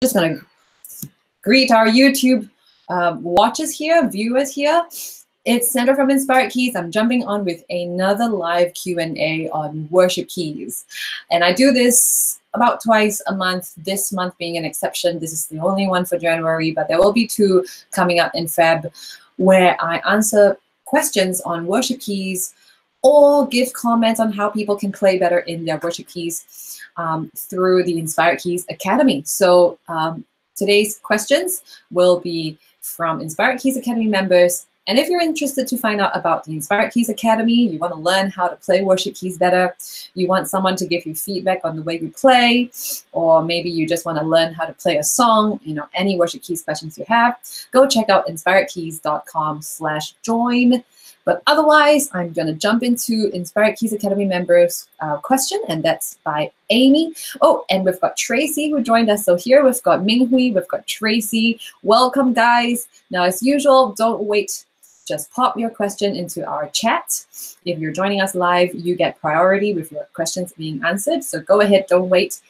Just gonna greet our YouTube watchers here, viewers here. It's Sandra from Inspired Keys. I'm jumping on with another live Q&A on worship keys. And I do this about twice a month, this month being an exception. This is the only one for January, but there will be 2 coming up in Feb where I answer questions on worship keys or give comments on how people can play better in their worship keys through the Inspired Keys Academy. So today's questions will be from Inspired Keys Academy members. And if you're interested to find out about the Inspired Keys Academy, you want to learn how to play worship keys better, you want someone to give you feedback on the way you play, or maybe you just want to learn how to play a song, any worship keys questions you have, go check out inspiredkeys.com/join. But otherwise, I'm going to jump into Inspired Keys Academy members' question, and that's by Amy. Oh, and we've got Tracy who joined us. So here we've got Minghui, we've got Tracy. Welcome, guys. Now, as usual, don't wait. Just pop your question into our chat. If you're joining us live, you get priority with your questions being answered. So go ahead, don't wait.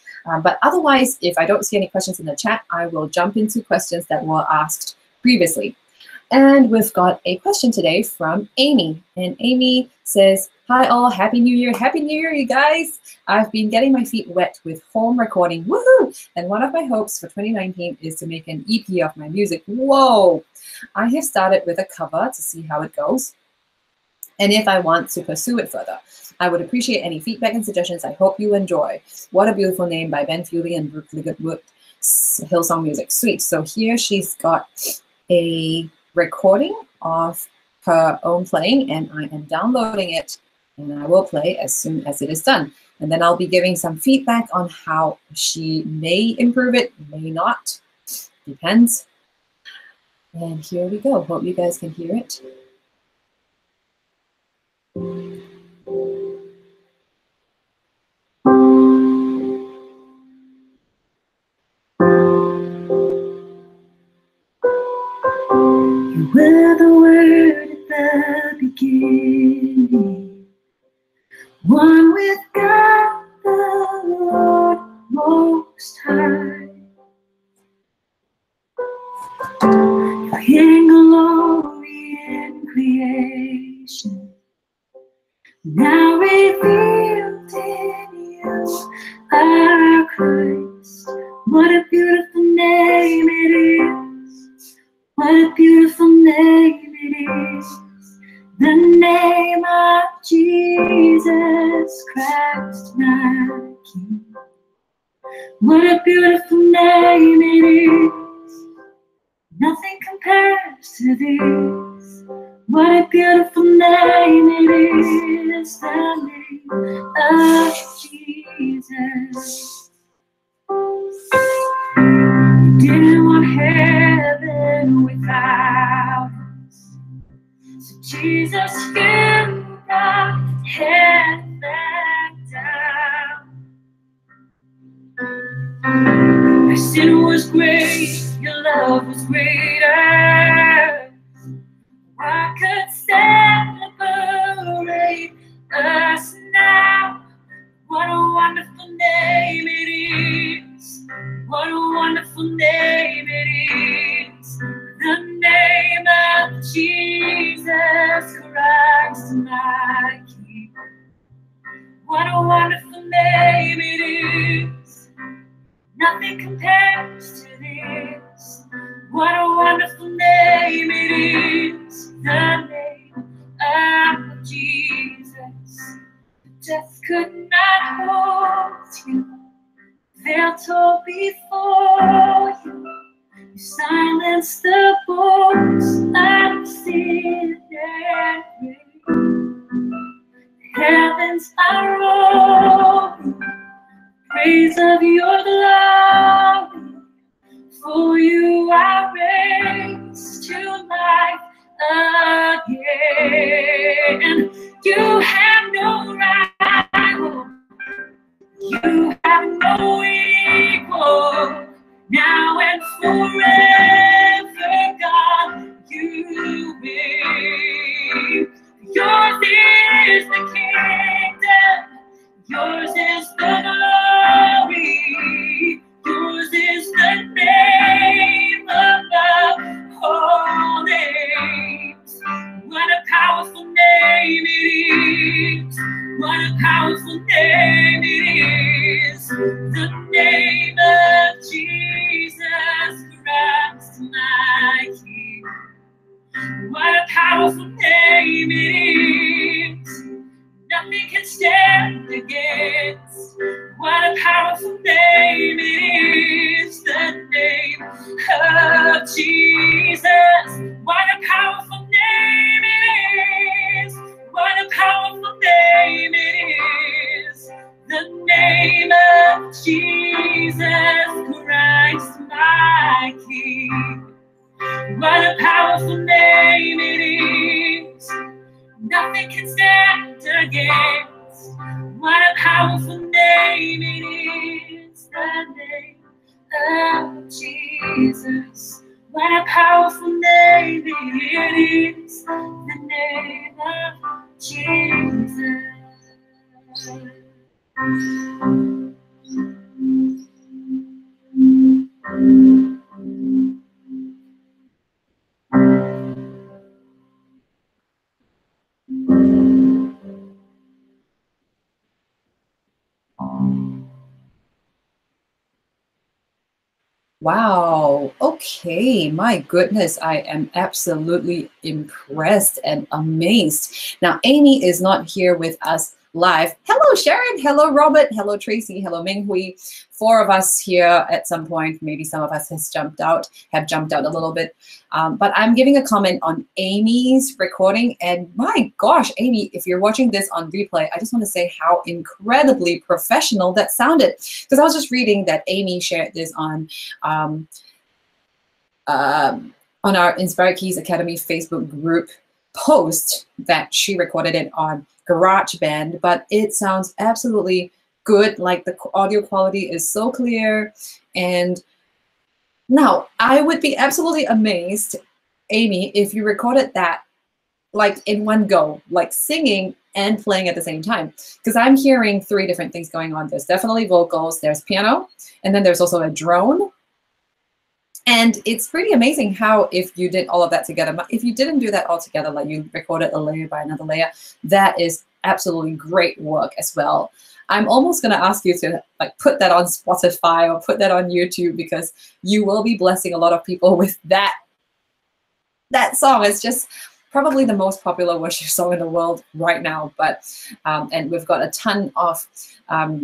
But otherwise, if I don't see any questions in the chat, I will jump into questions that were asked previously. And we've got a question today from Amy. And Amy says, hi all, Happy New Year. Happy New Year, you guys. I've been getting my feet wet with home recording. Woohoo! And one of my hopes for 2019 is to make an EP of my music. Whoa! I have started with a cover to see how it goes and if I want to pursue it further. I would appreciate any feedback and suggestions. I hope you enjoy. What a Beautiful Name by Ben Foley and Brooke Ligood, Hillsong Music. Sweet. So here she's got a recording of her own playing, and I am downloading it, and I will play as soon as it is done. And then I'll be giving some feedback on how she may improve it, may not, depends. And here we go. Hope you guys can hear it. You were the Word at the beginning, one with God the Lord Most High. Your hidden glory in creation, now revealed in you, our Christ. What a beautiful name it is. What a beautiful name it is. The name of Jesus Christ, my King. What a beautiful name it is. Nothing compares to this. What a beautiful name it is, the name of Jesus. You didn't want heaven without us, so Jesus, you brought heaven down. Our sin was great, your love was greater. I could celebrate us now. What a wonderful name it is. What a wonderful name it is. The name of Jesus Christ, my King. What a wonderful name it is. Nothing compares to this. What a wonderful name it is. The name of Jesus. Death could not hold you. Veil tore before you. You silenced the voice of sin and grave. The heavens are rolling. Praise of your glory. For you are raised to life again. You have no rival. You have no equal. Now and forever, God, you reign. Yours is the kingdom. Yours is the glory. Yours is the name. The name of Jesus Christ, my King. What a powerful name it is. Nothing can stand against. What a powerful name it is. The name of Jesus. What a powerful name it is. What a powerful name it is. The name of Jesus Christ, my King. What a powerful name it is. Nothing can stand against. What a powerful name it is. The name of Jesus. What a powerful name it is. The name of Jesus. Wow. Okay. My goodness. I am absolutely impressed and amazed. Now, Amy is not here with us live. Hello, Sharon. Hello, Robert. Hello, Tracy. Hello, Minghui. 4 of us here at some point. Maybe some of us have jumped out a little bit. But I'm giving a comment on Amy's recording. And my gosh, Amy, if you're watching this on replay, I just want to say how incredibly professional that sounded. Because I was just reading that Amy shared this on our Inspired Keys Academy Facebook group post that she recorded it on GarageBand, but it sounds absolutely good. Like the audio quality is so clear. And now I would be absolutely amazed, Amy, if you recorded that like in one go, like singing and playing at the same time. Because I'm hearing 3 different things going on. There's definitely vocals, there's piano, and then there's also a drone. And it's pretty amazing how if you did all of that together, but if you didn't do that all together, like you recorded a layer by another layer, that is absolutely great work as well. I'm almost going to ask you to like put that on Spotify or put that on YouTube, because you will be blessing a lot of people with that song. It's just probably the most popular worship song in the world right now. But and we've got a ton of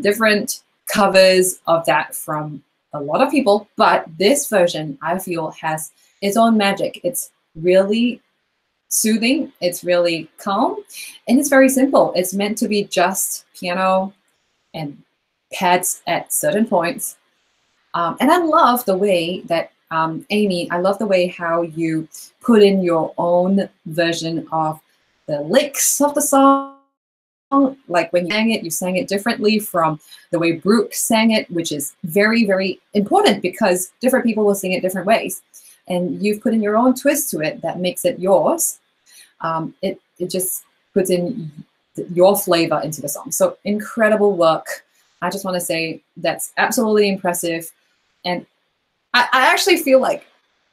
different covers of that from a lot of people, but this version I feel has its own magic. It's really soothing, it's really calm, and it's very simple. It's meant to be just piano and pads at certain points. And I love the way that, Amy, I love the way how you put in your own version of the licks of the song. Like when you sang it differently from the way Brooke sang it, which is very, very important because different people will sing it different ways. And you've put in your own twist to it that makes it yours. It just puts in your flavor into the song. So incredible work. I just want to say that's absolutely impressive. And I actually feel like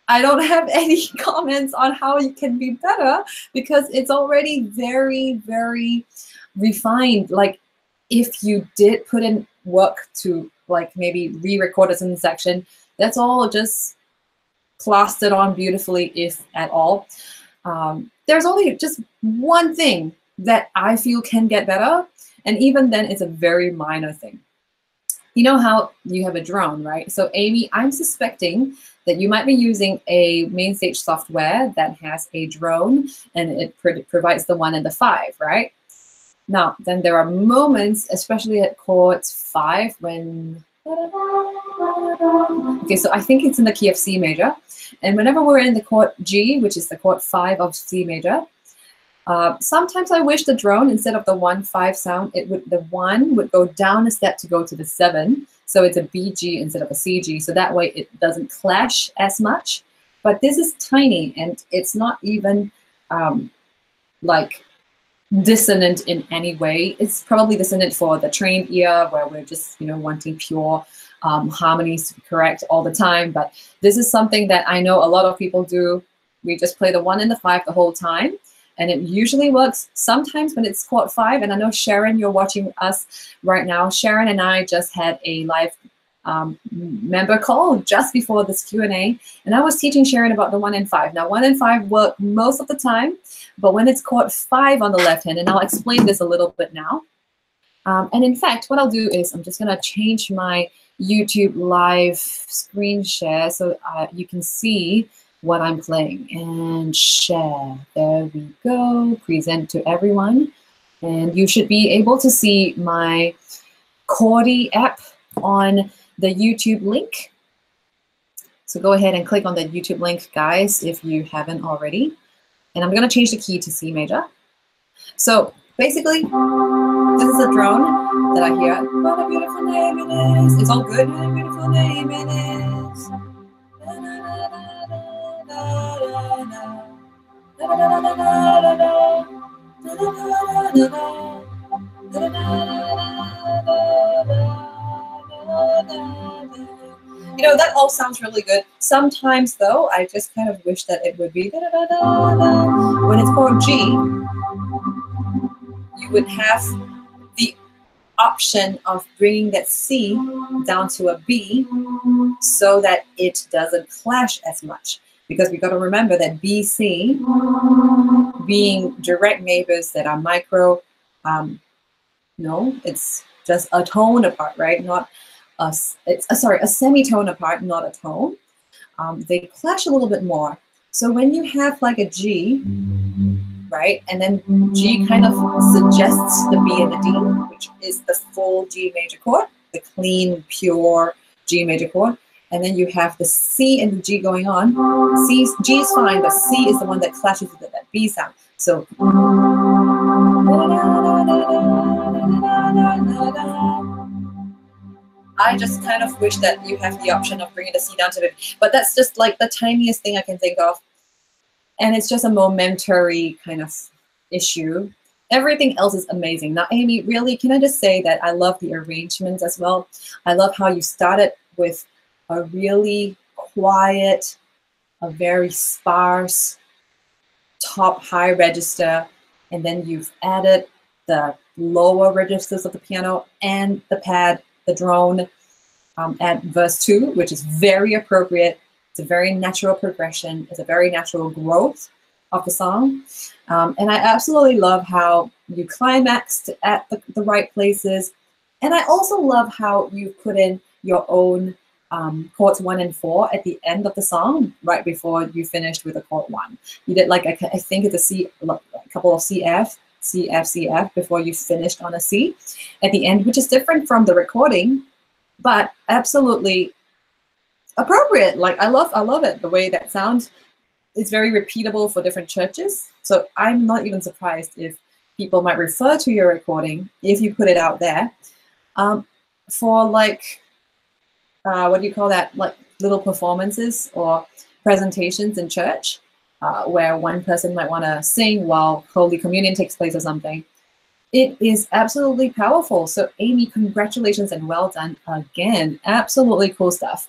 I don't have any comments on how it can be better, because it's already very, very refined. Like if you did put in work to like maybe re-record a certain section, that's all just plastered on beautifully, if at all. There's only just one thing that I feel can get better, and even then it's a very minor thing. You know how you have a drone, right? So Amy, I'm suspecting that you might be using a main stage software that has a drone, and it provides the 1 and the 5, right? Now, then there are moments, especially at chord 5, when, okay, so I think it's in the key of C major. And whenever we're in the chord G, which is the chord 5 of C major, sometimes I wish the drone, instead of the 1-5 sound, the 1 would go down a step to go to the 7. So it's a BG instead of a CG. So that way it doesn't clash as much. But this is tiny, and it's not even like dissonant in any way. It's probably dissonant for the trained ear, where we're just, wanting pure harmonies to be correct all the time. But this is something that I know a lot of people do. We just play the 1 and the 5 the whole time. And it usually works sometimes when it's chord 5. And I know Sharon, you're watching us right now. Sharon and I just had a live member call just before this Q&A. And I was teaching Sharon about the 1 and 5. Now 1 and 5 work most of the time, but when it's chord 5 on the left hand, and I'll explain this a little bit now. And in fact, what I'll do is I'm just going to change my YouTube live screen share so you can see what I'm playing. And share. There we go. Present to everyone. And you should be able to see my Chordy app on the YouTube link. So go ahead and click on the YouTube link, guys, if you haven't already. And I'm going to change the key to C major. So basically, this is a drone that I hear. What a beautiful name it is. It's all good. What a beautiful name it is. You know, that all sounds really good. Sometimes, though, I just kind of wish that it would be da-da-da-da-da. When it's chord G, you would have the option of bringing that C down to a B so that it doesn't clash as much. Because we've got to remember that B, C, being direct neighbors that are micro, no, it's just a tone apart, right? Not a, sorry, a semitone apart, not a tone. They clash a little bit more. So when you have like a G, right, and then G kind of suggests the B and the D, which is the full G major chord, the clean, pure G major chord, and then you have the C and the G going on. G is fine, but C is the one that clashes with that B sound. So I just kind of wish that you have the option of bringing the C down to it, but that's just like the tiniest thing I can think of. And it's just a momentary kind of issue. Everything else is amazing. Now, Amy, really, can I just say that I love the arrangements as well. I love how you started with a really quiet, a very sparse top high register, and then you've added the lower registers of the piano and the pad, the drone at verse 2, which is very appropriate. It's a very natural progression. It's a very natural growth of the song. And I absolutely love how you climaxed at the right places. And I also love how you put in your own chords 1 and 4 at the end of the song, right before you finished with the chord 1. You did like, I think it's a C, a couple of CF, before you finished on a C at the end, which is different from the recording, but absolutely appropriate. Like I love it. The way that sounds is very repeatable for different churches. So I'm not even surprised if people might refer to your recording if you put it out there for like, what do you call that? Like little performances or presentations in church where one person might want to sing while Holy Communion takes place or something. It is absolutely powerful. So Amy, congratulations and well done again. Absolutely cool stuff.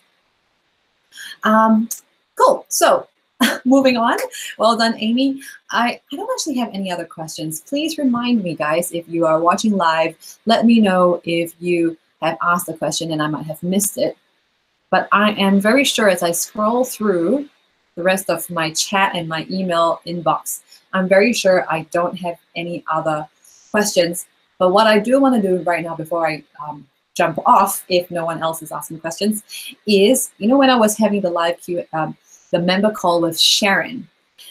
Cool. So moving on. Well done, Amy. I don't actually have any other questions. Please remind me, guys, if you are watching live, let me know if you have asked a question and I might have missed it. But I am very sure as I scroll through the rest of my chat and my email inbox, I'm very sure I don't have any other questions. But what I do want to do right now before I jump off, if no one else is asking questions, is, you know, when I was having the live the member call with Sharon,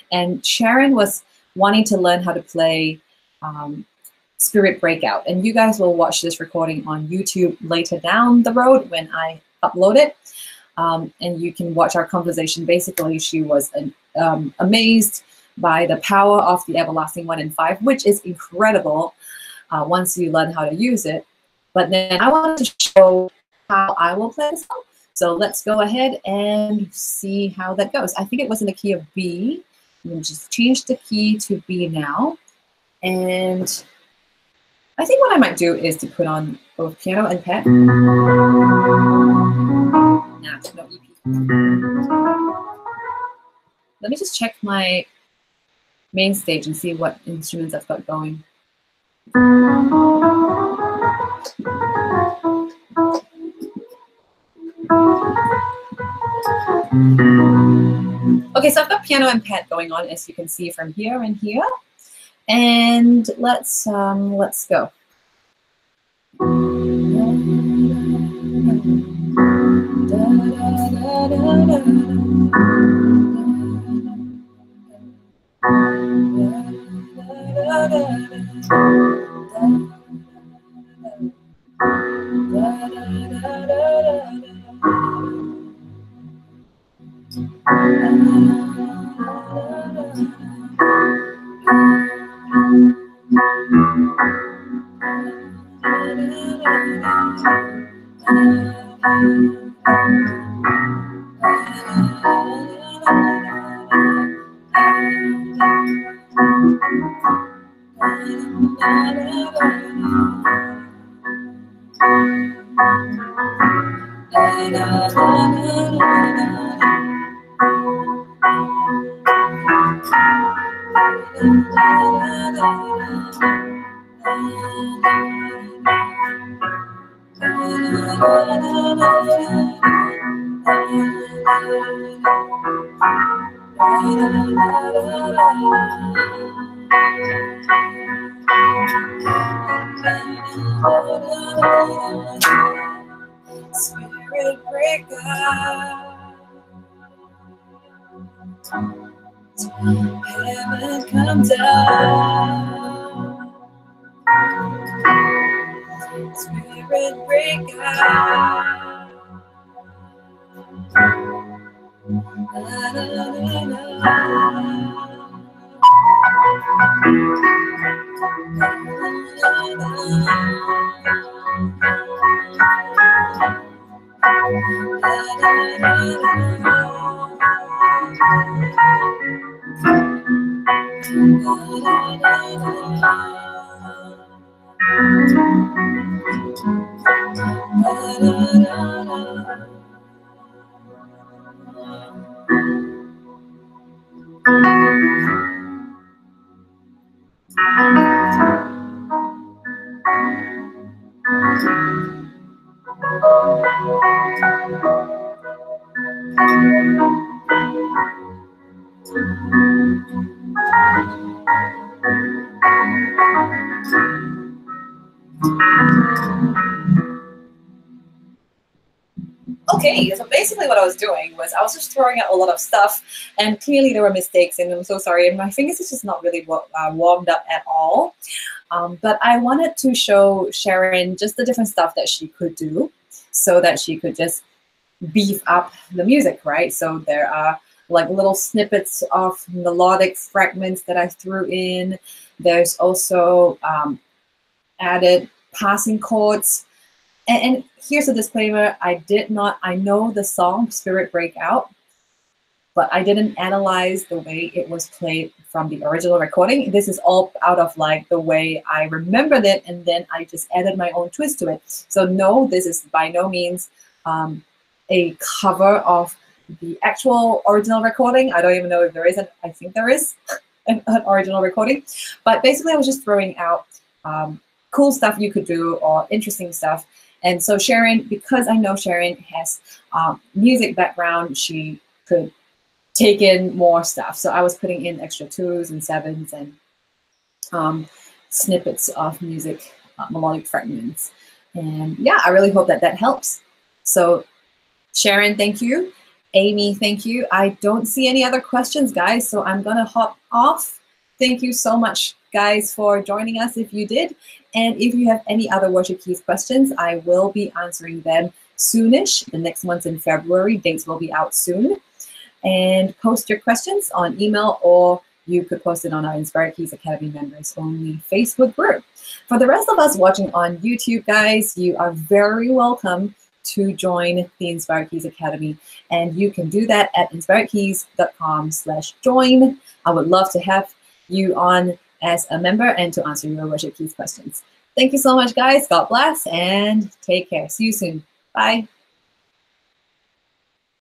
and Sharon was wanting to learn how to play Spirit Breakout. And you guys will watch this recording on YouTube later down the road when I upload it. And you can watch our conversation. Basically, she was amazed by the power of the Everlasting 1 and 5, which is incredible once you learn how to use it. But then I wanted to show how I will play the song. So let's go ahead and see how that goes. I think it was in the key of B. I'm going to just change the key to B now. And I think what I might do is to put on both piano and pad. Nah, no EP. Let me just check my main stage and see what instruments I've got going. Okay, so I've got piano and pad going on, as you can see from here and here. And let's go. Spirit breakout, heaven come down. Spirit breakout, la, la, la, la. Okay, so basically what I was doing was I was just throwing out a lot of stuff, and clearly there were mistakes, and I'm so sorry. And my fingers is just not really warmed up at all. But I wanted to show Sharon just the different stuff that she could do so that she could just beef up the music, right? So there are like little snippets of melodic fragments that I threw in. There's also added passing chords. And here's a disclaimer, I know the song Spirit Breakout, but I didn't analyze the way it was played from the original recording. This is all out of like the way I remembered it, and then I just added my own twist to it. So no, this is by no means a cover of the actual original recording. I don't even know if there is, I think there is an original recording. But basically I was just throwing out cool stuff you could do or interesting stuff. And so Sharon, because I know Sharon has music background, she could take in more stuff. So I was putting in extra 2s and 7s and snippets of music, melodic fragments. And yeah, I really hope that that helps. So Sharon, thank you. Amy, thank you. I don't see any other questions, guys, so I'm gonna hop off. Thank you so much, guys, for joining us if you did. And if you have any other Worship Keys questions, I will be answering them soonish. The next one's in February. Dates will be out soon. And post your questions on email, or you could post it on our Inspired Keys Academy members only Facebook group. For the rest of us watching on YouTube, guys, you are very welcome to join the Inspired Keys Academy. And you can do that at inspiredkeys.com/join. I would love to have you on as a member and to answer your Worship Keys questions. Thank you so much, guys. God bless and take care. See you soon. Bye.